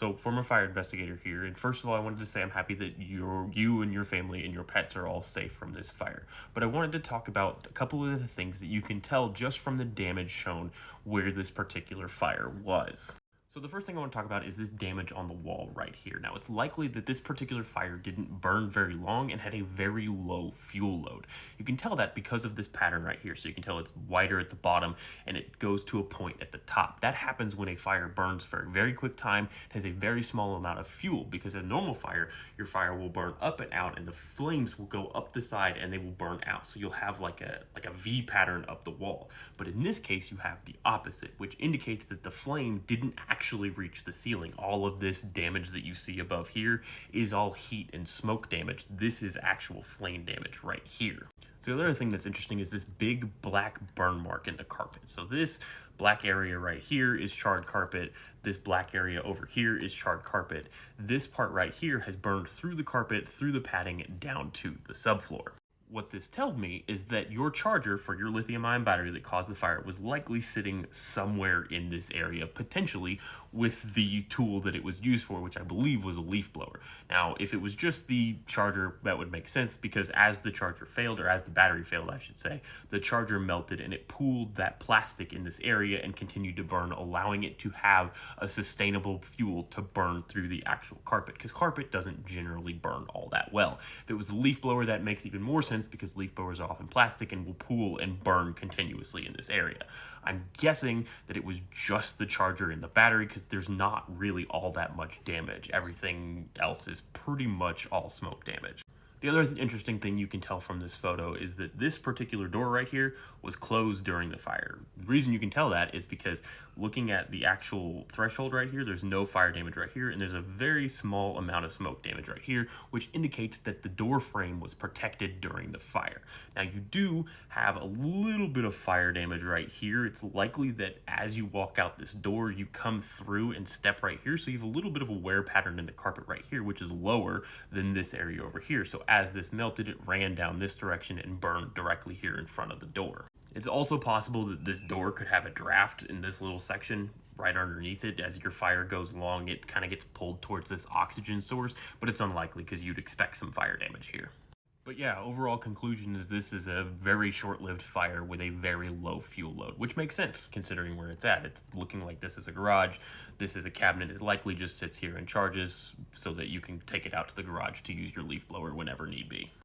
So, former fire investigator here, and first of all, I wanted to say I'm happy that you and your family and your pets are all safe from this fire. But I wanted to talk about a couple of the things that you can tell just from the damage shown where this particular fire was. So the first thing I want to talk about is this damage on the wall right here. Now, it's likely that this particular fire didn't burn very long and had a very low fuel load. You can tell that because of this pattern right here. So you can tell it's wider at the bottom and it goes to a point at the top. That happens when a fire burns for a very quick time, has a very small amount of fuel, because a normal fire, your fire will burn up and out and the flames will go up the side and they will burn out. So you'll have like a V pattern up the wall. But in this case, you have the opposite, which indicates that the flame didn't actually reach the ceiling. All of this damage that you see above here is all heat and smoke damage. This is actual flame damage right here. So the other thing that's interesting is this big black burn mark in the carpet. So this black area right here is charred carpet. This black area over here is charred carpet. This part right here has burned through the carpet, through the padding, down to the subfloor. What this tells me is that your charger for your lithium-ion battery that caused the fire was likely sitting somewhere in this area, potentially with the tool that it was used for, which I believe was a leaf blower. Now, if it was just the charger, that would make sense, because as the charger failed, or as the battery failed, I should say, the charger melted and it pooled that plastic in this area and continued to burn, allowing it to have a sustainable fuel to burn through the actual carpet, because carpet doesn't generally burn all that well. If it was a leaf blower, that makes even more sense, because leaf blowers are often plastic and will pool and burn continuously in this area. I'm guessing that it was just the charger and the battery, because there's not really all that much damage. Everything else is pretty much all smoke damage. The other interesting thing you can tell from this photo is that this particular door right here was closed during the fire. The reason you can tell that is because looking at the actual threshold right here, there's no fire damage right here, and there's a very small amount of smoke damage right here, which indicates that the door frame was protected during the fire. Now, you do have a little bit of fire damage right here. It's likely that as you walk out this door, you come through and step right here, so you have a little bit of a wear pattern in the carpet right here, which is lower than this area over here. So as this melted, it ran down this direction and burned directly here in front of the door. It's also possible that this door could have a draft in this little section right underneath it. As your fire goes along, it kind of gets pulled towards this oxygen source, but it's unlikely because you'd expect some fire damage here. But yeah, overall conclusion is this is a very short-lived fire with a very low fuel load, which makes sense considering where it's at. It's looking like this is a garage. This is a cabinet. It likely just sits here and charges so that you can take it out to the garage to use your leaf blower whenever need be.